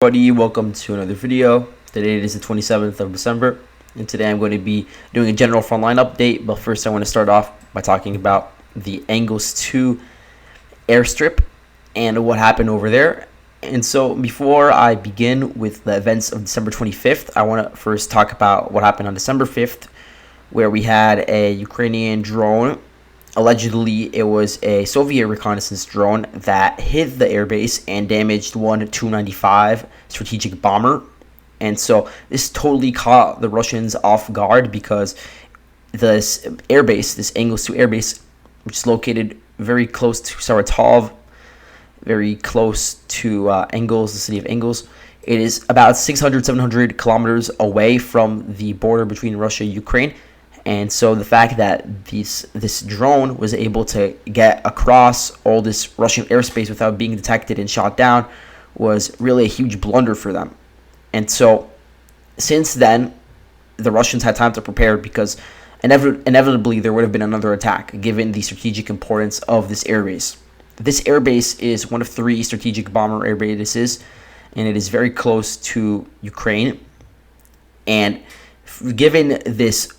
Everybody, welcome to another video. Today it is the 27th of December, and today I'm going to be doing a general Frontline update. But first, I want to start off by talking about the Angles 2 airstrip and what happened over there. And so, before I begin with the events of December 25th, I want to first talk about what happened on December 5th, where we had a Ukrainian drone. Allegedly, it was a Soviet reconnaissance drone that hit the airbase and damaged one Tu-95 strategic bomber. And so this totally caught the Russians off guard because this airbase, this Angles 2 airbase, which is located very close to Saratov, very close to Engels, the city of Engels. It is about 700 kilometers away from the border between Russia and Ukraine. And so the fact that this drone was able to get across all this Russian airspace without being detected and shot down was really a huge blunder for them. And so since then, the Russians had time to prepare because inevitably there would have been another attack given the strategic importance of this airbase. This airbase is one of 3 strategic bomber air bases, and it is very close to Ukraine. And given this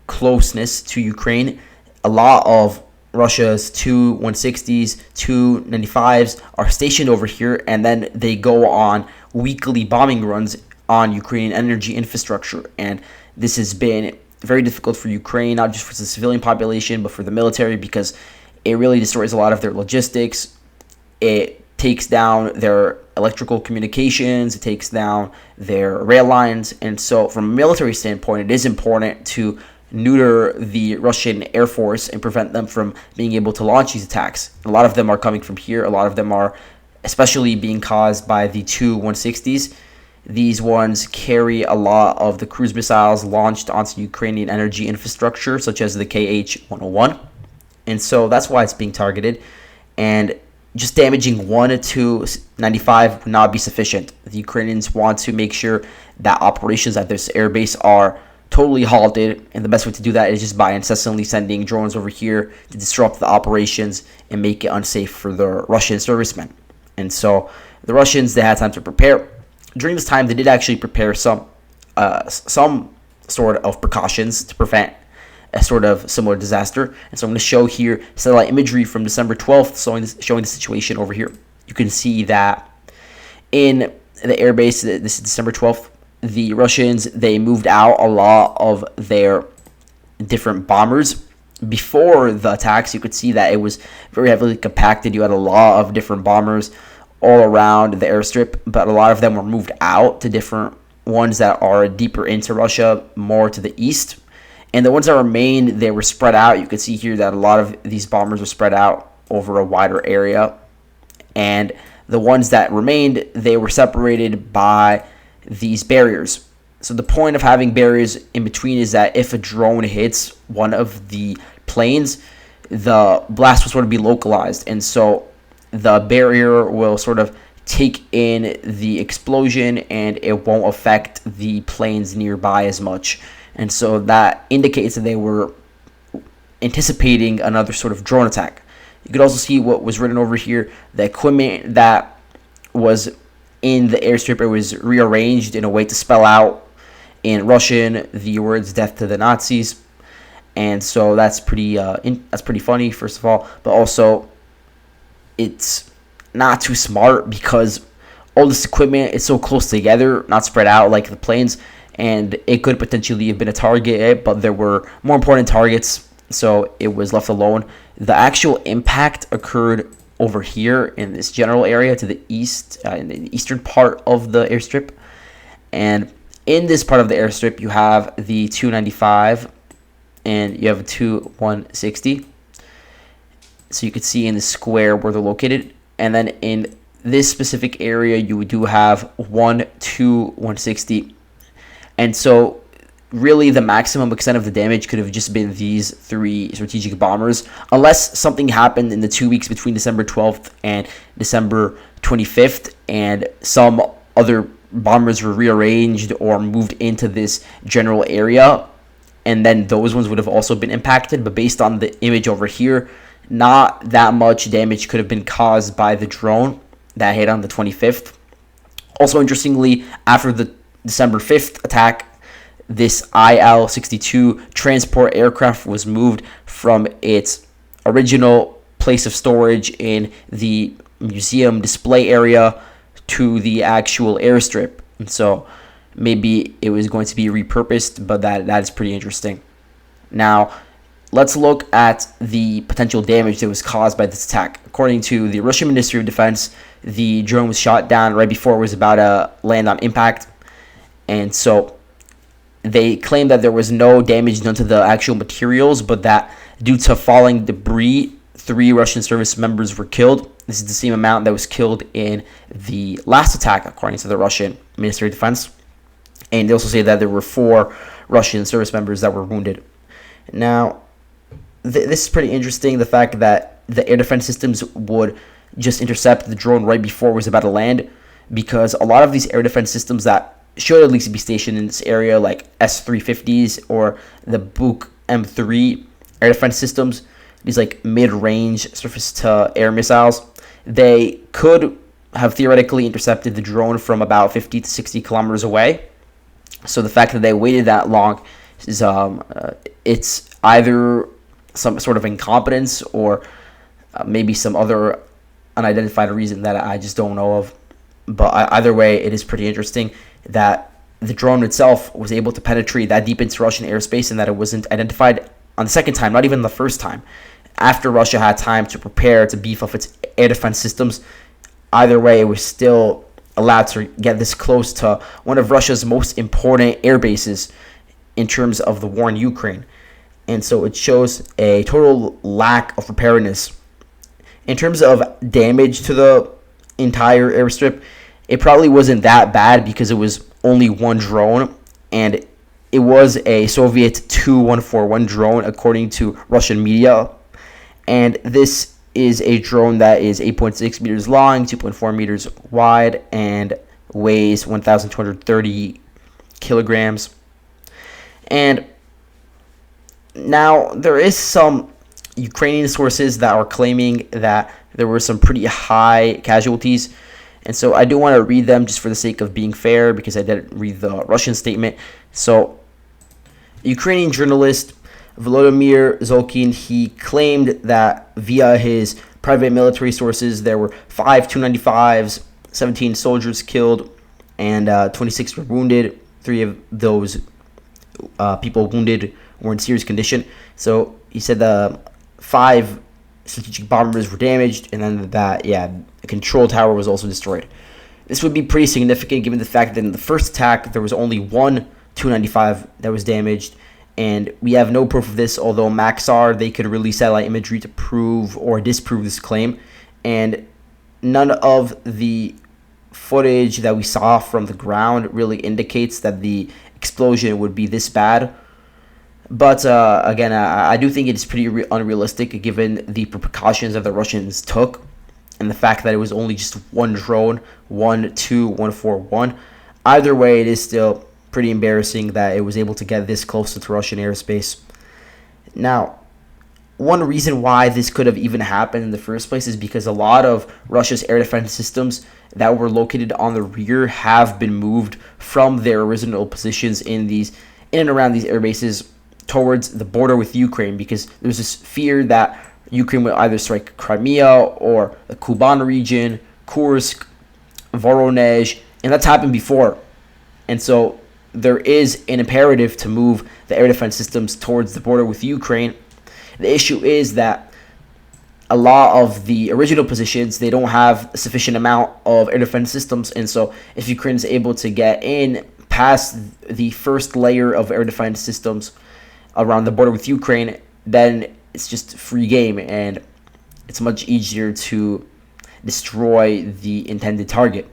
closeness to Ukraine, a lot of Russia's Tu-160s, Tu-95s are stationed over here, and then they go on weekly bombing runs on Ukrainian energy infrastructure. And this has been very difficult for Ukraine, not just for the civilian population, but for the military, because it really destroys a lot of their logistics. It takes down their electrical communications, it takes down their rail lines. And so from a military standpoint, it is important to neuter the Russian Air Force and prevent them from being able to launch these attacks. A lot of them are coming from here. A lot of them are especially being caused by the Tu-160s. These ones carry a lot of the cruise missiles launched onto Ukrainian energy infrastructure, such as the KH-101. And so that's why it's being targeted. And just damaging one Tu-95 would not be sufficient. The Ukrainians want to make sure that operations at this airbase are totally halted, and the best way to do that is just by incessantly sending drones over here to disrupt the operations and make it unsafe for the Russian servicemen. And so the Russians, they had time to prepare. During this time, they did actually prepare some sort of precautions to prevent a sort of similar disaster. And so I'm going to show here satellite imagery from December 12th showing the situation over here. You can see that in the airbase, this is December 12th, the Russians, they moved out a lot of their different bombers. Before the attacks, you could see that it was very heavily compacted. You had a lot of different bombers all around the airstrip, but a lot of them were moved out to different ones that are deeper into Russia, more to the east. And the ones that remained, they were spread out. You could see here that a lot of these bombers were spread out over a wider area. And the ones that remained, they were separated by these barriers. So the point of having barriers in between is that if a drone hits one of the planes, the blast will sort of be localized, and so the barrier will sort of take in the explosion and it won't affect the planes nearby as much. And so that indicates that they were anticipating another sort of drone attack. You could also see what was written over here. The equipment that was in the airstrip, it was rearranged in a way to spell out in Russian the words "death to the Nazis," and so that's pretty funny, first of all. But also, it's not too smart because all this equipment is so close together, not spread out like the planes, and it could potentially have been a target, but there were more important targets, so it was left alone. The actual impact occurred over here in this general area to the east, in the eastern part of the airstrip. And in this part of the airstrip, you have the Tu-95 and you have a Tu-160. So you can see in the square where they're located. And then in this specific area, you do have one Tu-160. And so really the maximum extent of the damage could have just been these 3 strategic bombers, unless something happened in the 2 weeks between December 12th and December 25th and some other bombers were rearranged or moved into this general area, and then those ones would have also been impacted. But based on the image over here, not that much damage could have been caused by the drone that hit on the 25th. Also, interestingly, after the December 5th attack, this IL-62 transport aircraft was moved from its original place of storage in the museum display area to the actual airstrip. And so maybe it was going to be repurposed, but that is pretty interesting. Now, let's look at the potential damage that was caused by this attack. According to the Russian Ministry of Defense, the drone was shot down right before it was about to land on impact. And so they claim that there was no damage done to the actual materials, but that due to falling debris, 3 Russian service members were killed. This is the same amount that was killed in the last attack, according to the Russian Ministry of Defense. And they also say that there were 4 Russian service members that were wounded. Now, this is pretty interesting, the fact that the air defense systems would just intercept the drone right before it was about to land, because a lot of these air defense systems that should at least be stationed in this area, like S-350s or the Buk M3 air defense systems, these like mid-range surface-to-air missiles, they could have theoretically intercepted the drone from about 50 to 60 kilometers away. So the fact that they waited that long is it's either some sort of incompetence or maybe some other unidentified reason that I just don't know of. But either way, it is pretty interesting that the drone itself was able to penetrate that deep into Russian airspace and that it wasn't identified on the second time, not even the first time. After Russia had time to prepare to beef up its air defense systems, either way, it was still allowed to get this close to one of Russia's most important air bases in terms of the war in Ukraine. And so it shows a total lack of preparedness. In terms of damage to the entire airstrip, it probably wasn't that bad because it was only one drone, and it was a Soviet Tu-141 drone, according to Russian media. And this is a drone that is 8.6 meters long, 2.4 meters wide, and weighs 1,230 kilograms. And now there is some Ukrainian sources that are claiming that there were some pretty high casualties. And so I do want to read them just for the sake of being fair, because I didn't read the Russian statement. So, Ukrainian journalist Volodymyr Zolkin, he claimed that via his private military sources, there were 5 Tu-95s, 17 soldiers killed, and 26 were wounded. 3 of those people wounded were in serious condition. So he said the 5 strategic bombers were damaged, and then the control tower was also destroyed. This would be pretty significant given the fact that in the first attack there was only 1 Tu-95 that was damaged, and we have no proof of this, although Maxar, they could release satellite imagery to prove or disprove this claim, and none of the footage that we saw from the ground really indicates that the explosion would be this bad. But again, I do think it is pretty unrealistic given the precautions that the Russians took and the fact that it was only just one drone, 12141. Either way, it is still pretty embarrassing that it was able to get this close to Russian airspace. Now, one reason why this could have even happened in the first place is because a lot of Russia's air defense systems that were located on the rear have been moved from their original positions in and around these air bases towards the border with Ukraine, because there's this fear that Ukraine will either strike Crimea or the Kuban region, Kursk, Voronezh, and that's happened before. And so there is an imperative to move the air defense systems towards the border with Ukraine. The issue is that a lot of the original positions, they don't have a sufficient amount of air defense systems, and so if Ukraine is able to get in past the first layer of air defense systems around the border with Ukraine, then it's just free game, and it's much easier to destroy the intended target.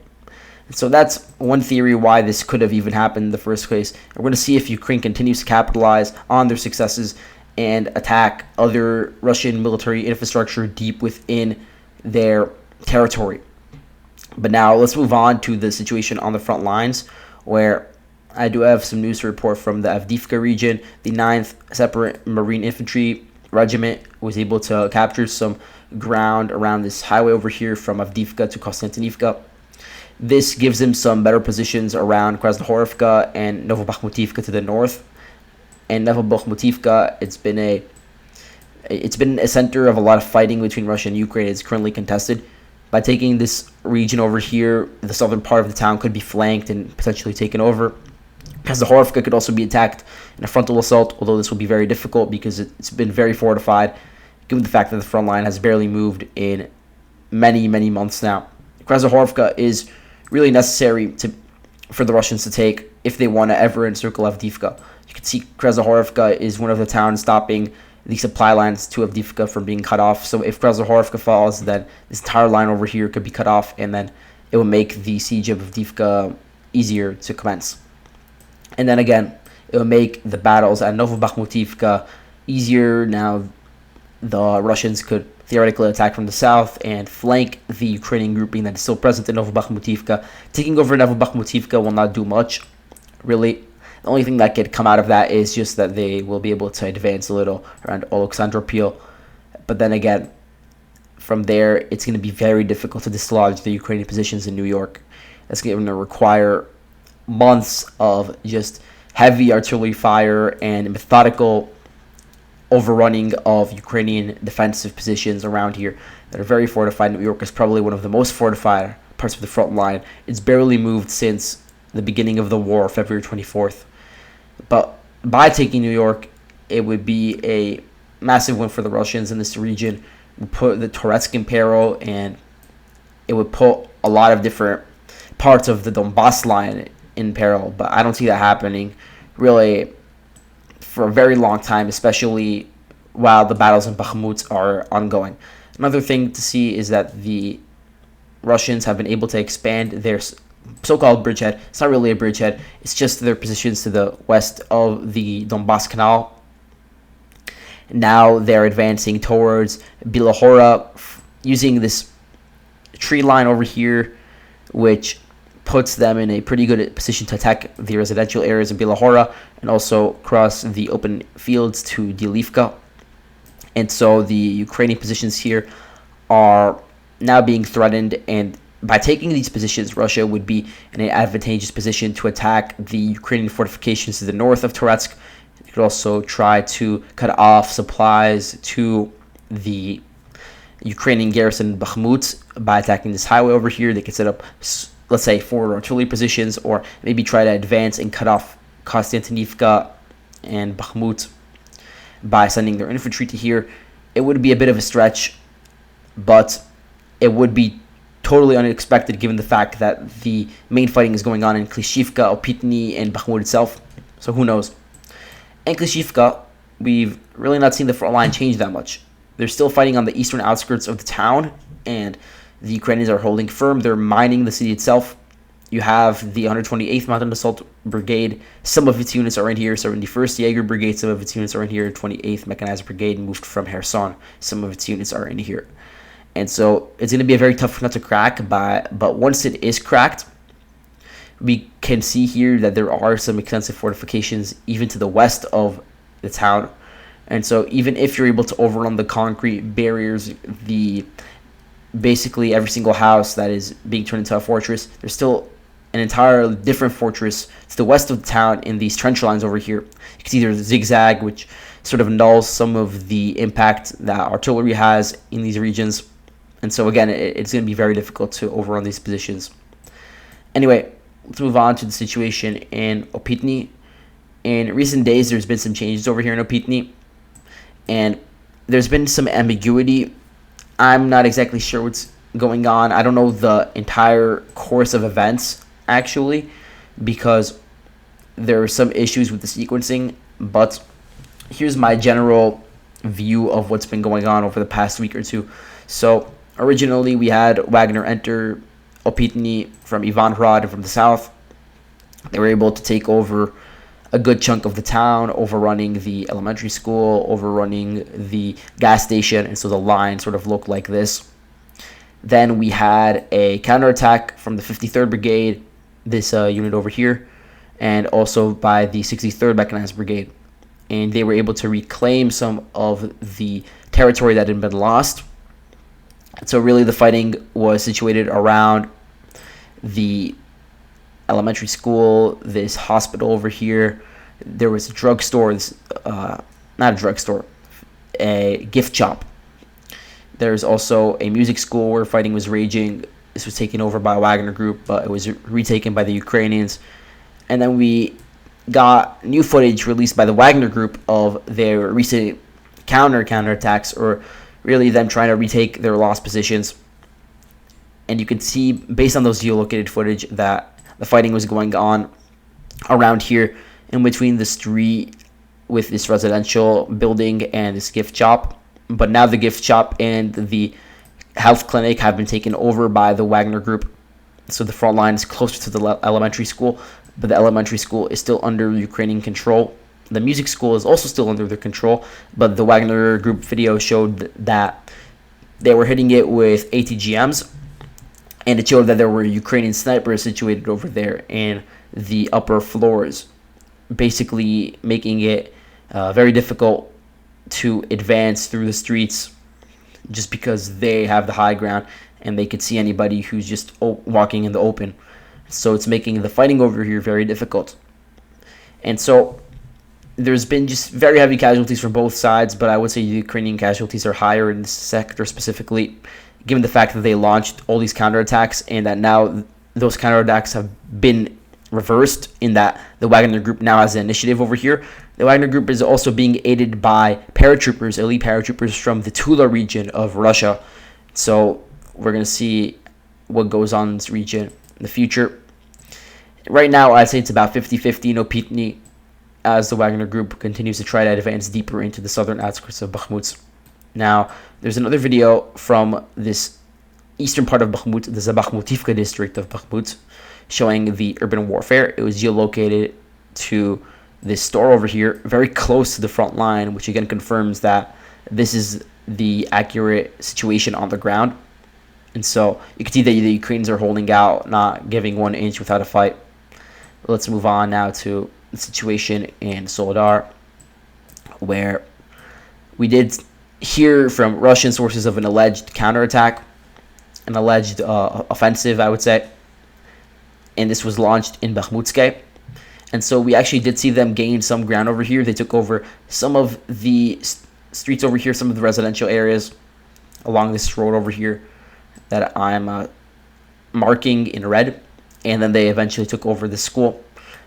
So that's one theory why this could have even happened in the first place. We're going to see if Ukraine continues to capitalize on their successes and attack other Russian military infrastructure deep within their territory. But now let's move on to the situation on the front lines, where I do have some news to report from the Avdiivka region. The 9th Separate Marine Infantry Regiment was able to capture some ground around this highway over here from Avdiivka to Konstantinivka. This gives them some better positions around Krasnohorivka and Novobakhmutivka to the north. And Novobakhmutivka, it's been a center of a lot of fighting between Russia and Ukraine. It's currently contested. By taking this region over here, the southern part of the town could be flanked and potentially taken over. Krasnohorivka could also be attacked in a frontal assault, although this will be very difficult because it's been very fortified, given the fact that the front line has barely moved in many, many months now. Krasnohorivka is really necessary for the Russians to take if they want to ever encircle Avdiivka. You can see Krasnohorivka is one of the towns stopping the supply lines to Avdiivka from being cut off. So if Krasnohorivka falls, then this entire line over here could be cut off, and then it will make the siege of Avdiivka easier to commence. And then again, it will make the battles at Novobakhmutivka easier. Now the Russians could theoretically attack from the south and flank the Ukrainian grouping that is still present in Novobakhmutivka. Taking over Novobakhmutivka will not do much, really. The only thing that could come out of that is just that they will be able to advance a little around Oleksandropil. But then again, from there, it's going to be very difficult to dislodge the Ukrainian positions in New York. That's going to require months of just heavy artillery fire and methodical overrunning of Ukrainian defensive positions around here that are very fortified. New York is probably one of the most fortified parts of the front line. It's barely moved since the beginning of the war, February 24th. But by taking New York, it would be a massive win for the Russians in this region. It would put the Toretsk in peril, and it would put a lot of different parts of the Donbass line in peril. But I don't see that happening really for a very long time, especially while the battles in Bakhmut are ongoing. Another thing to see is that the Russians have been able to expand their so-called bridgehead. It's not really a bridgehead. It's just their positions to the west of the Donbass Canal. Now they're advancing towards Bilohora using this tree line over here, which puts them in a pretty good position to attack the residential areas of Bilohora and also cross the open fields to Dilivka. And so the Ukrainian positions here are now being threatened, and by taking these positions, Russia would be in an advantageous position to attack the Ukrainian fortifications to the north of Toretsk. It could also try to cut off supplies to the Ukrainian garrison in Bakhmut by attacking this highway over here. They could set up, let's say, 4 artillery positions, or maybe try to advance and cut off Konstantinivka and Bakhmut by sending their infantry to here. It would be a bit of a stretch, but it would be totally unexpected given the fact that the main fighting is going on in Klishivka, Opytne, and Bakhmut itself. So who knows? In Klishivka, we've really not seen the front line change that much. They're still fighting on the eastern outskirts of the town, and the Ukrainians are holding firm. They're mining the city itself. You have the 128th Mountain Assault Brigade. Some of its units are in here. 71st Jaeger Brigade. Some of its units are in here. 28th Mechanized Brigade moved from Kherson. Some of its units are in here. And so it's going to be a very tough nut to crack. But once it is cracked, we can see here that there are some extensive fortifications even to the west of the town. And so even if you're able to overrun the concrete barriers, basically every single house that is being turned into a fortress, there's still an entirely different fortress to the west of the town in these trench lines over here. You can see there's a zigzag, which sort of nulls some of the impact that artillery has in these regions. And so again, it's going to be very difficult to overrun these positions. Anyway, let's move on to the situation in Opytne. In recent days, there's been some changes over here in Opytne, and there's been some ambiguity. I'm not exactly sure what's going on. I don't know the entire course of events, actually, because there are some issues with the sequencing, but here's my general view of what's been going on over the past week or two. So originally, we had Wagner enter Opytne from Ivanhrad and from the south. They were able to take over a good chunk of the town, overrunning the elementary school, overrunning the gas station, and so the line sort of looked like this. Then we had a counterattack from the 53rd Brigade, this unit over here, and also by the 63rd Mechanized Brigade. And they were able to reclaim some of the territory that had been lost. So really the fighting was situated around the elementary school, this hospital over here. There was a drugstore, not a drugstore, a gift shop. There's also a music school where fighting was raging. This was taken over by a Wagner group, but it was retaken by the Ukrainians. And then we got new footage released by the Wagner group of their recent counterattacks, or really them trying to retake their lost positions. And you can see, based on those geolocated footage, that the fighting was going on around here in between the street with this residential building and this gift shop. But now the gift shop and the health clinic have been taken over by the Wagner group. So the front line is closer to the elementary school, but the elementary school is still under Ukrainian control. The music school is also still under their control, but the Wagner group video showed that they were hitting it with ATGMs, and it showed that there were Ukrainian snipers situated over there in the upper floors, basically making it very difficult to advance through the streets just because they have the high ground and they could see anybody who's just walking in the open. So it's making the fighting over here very difficult. And so there's been just very heavy casualties from both sides, but I would say the Ukrainian casualties are higher in this sector specifically, given the fact that they launched all these counterattacks and that now those counterattacks have been reversed, in that the Wagner group now has an initiative over here. The Wagner group is also being aided by paratroopers, elite paratroopers from the Tula region of Russia. So we're going to see what goes on in this region in the future. Right now, I'd say it's about 50-50 in Opytne, as the Wagner group continues to try to advance deeper into the southern outskirts of Bakhmut. Now, there's another video from this eastern part of Bakhmut, the Zabakhmutivka district of Bakhmut, showing the urban warfare. It was geolocated to this store over here, very close to the front line, which again confirms that this is the accurate situation on the ground. And so you can see that the Ukrainians are holding out, not giving 1 inch without a fight. Let's move on now to the situation in Soledar, where we did hear from Russian sources of an alleged counterattack, an alleged offensive, I would say. And this was launched in Bakhmutske. And so we actually did see them gain some ground over here. They took over some of the streets over here, some of the residential areas along this road over here that I'm marking in red. And then they eventually took over the school.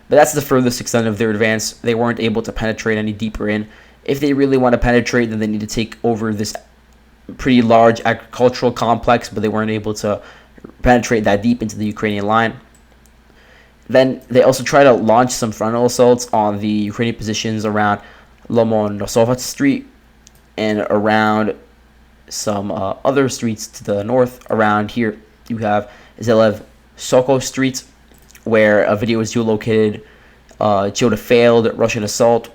But that's the furthest extent of their advance. They weren't able to penetrate any deeper in. If they really want to penetrate, then they need to take over this pretty large agricultural complex, but they weren't able to penetrate that deep into the Ukrainian line. Then they also try to launch some frontal assaults on the Ukrainian positions around Lomonosovat Street and around some other streets to the north. Around here, you have Zelev Soko Street, where a video was geolocated. It showed a failed Russian assault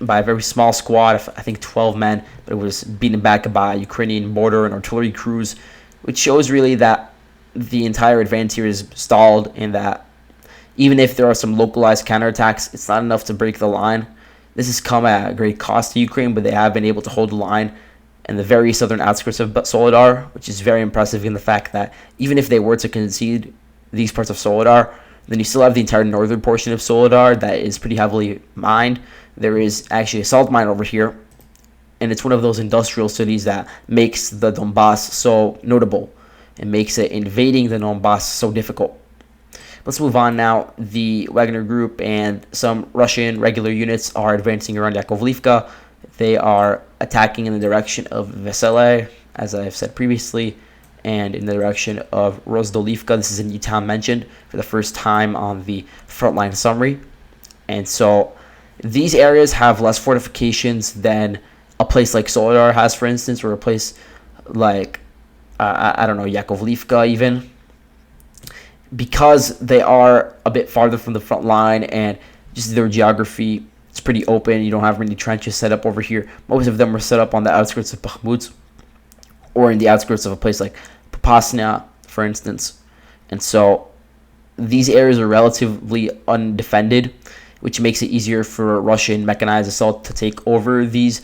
by a very small squad of, I think, 12 men, but it was beaten back by Ukrainian mortar and artillery crews, which shows really that the entire advance here is stalled, and that even if there are some localized counterattacks, it's not enough to break the line. This has come at a great cost to Ukraine, but they have been able to hold the line in the very southern outskirts of Soledar, which is very impressive in the fact that even if they were to concede these parts of Soledar, then you still have the entire northern portion of Soledar that is pretty heavily mined. There is actually a salt mine over here, and it's one of those industrial cities that makes the Donbass so notable and makes it invading the Donbass so difficult. Let's move on now. The Wagner group and some Russian regular units are advancing around Yakovlivka. They are attacking in the direction of Vesele, as I've said previously, and in the direction of Rozdolivka. This is a new town mentioned for the first time on the frontline summary. And so these areas have less fortifications than a place like Soledar has, for instance, or a place like, I don't know, Yakovlivka even, because they are a bit farther from the front line and just their geography, it's pretty open. You don't have many trenches set up over here. Most of them are set up on the outskirts of Bakhmut or in the outskirts of a place like Popasna, for instance. And so these areas are relatively undefended, which makes it easier for Russian mechanized assault to take over these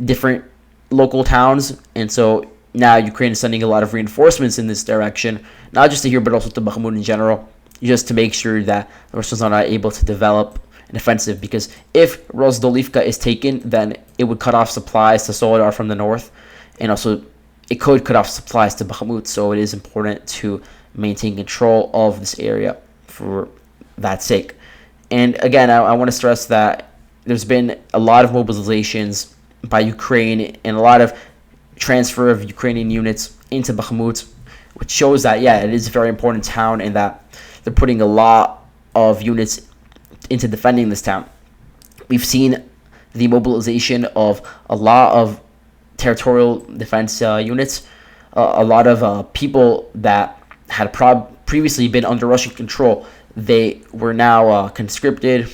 different local towns. And so now Ukraine is sending a lot of reinforcements in this direction, not just to here, but also to Bakhmut in general, just to make sure that the Russians are not able to develop an offensive. Because if Rozdolivka is taken, then it would cut off supplies to Soledar from the north, and also it could cut off supplies to Bakhmut. So it is important to maintain control of this area for that sake. And again, I want to stress that there's been a lot of mobilizations by Ukraine and a lot of transfer of Ukrainian units into Bakhmut, which shows that, yeah, it is a very important town and that they're putting a lot of units into defending this town. We've seen the mobilization of a lot of territorial defense units, a lot of people that had previously been under Russian control. They were now conscripted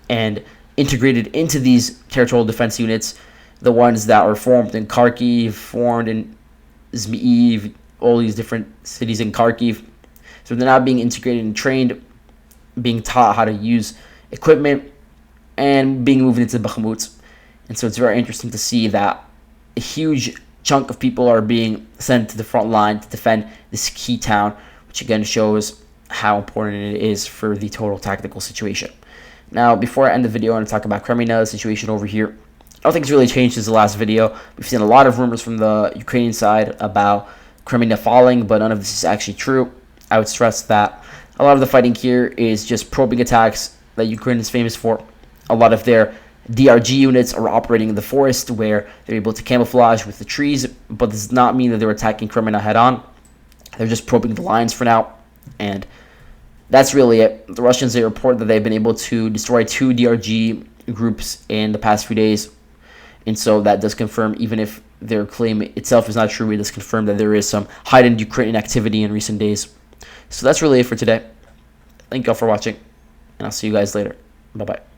and integrated into these territorial defense units, the ones that were formed in Kharkiv, formed in Zmyiv, all these different cities in Kharkiv. So they're now being integrated and trained, being taught how to use equipment, and being moved into Bakhmut. And so it's very interesting to see that a huge chunk of people are being sent to the front line to defend this key town, which again shows how important it is for the total tactical situation. Now, before I end the video, I want to talk about Crimea, the situation over here. Nothing's really changed since the last video. We've seen a lot of rumors from the Ukrainian side about Crimea falling, but none of this is actually true. I would stress that a lot of the fighting here is just probing attacks that Ukraine is famous for. A lot of their DRG units are operating in the forest where they're able to camouflage with the trees, but this does not mean that they're attacking Crimea head on. They're just probing the lines for now, and that's really it. The Russians, they report that they've been able to destroy 2 DRG groups in the past few days, and so that does confirm, even if their claim itself is not true, it does confirm that there is some heightened Ukrainian activity in recent days. So that's really it for today. Thank you all for watching, and I'll see you guys later. Bye-bye.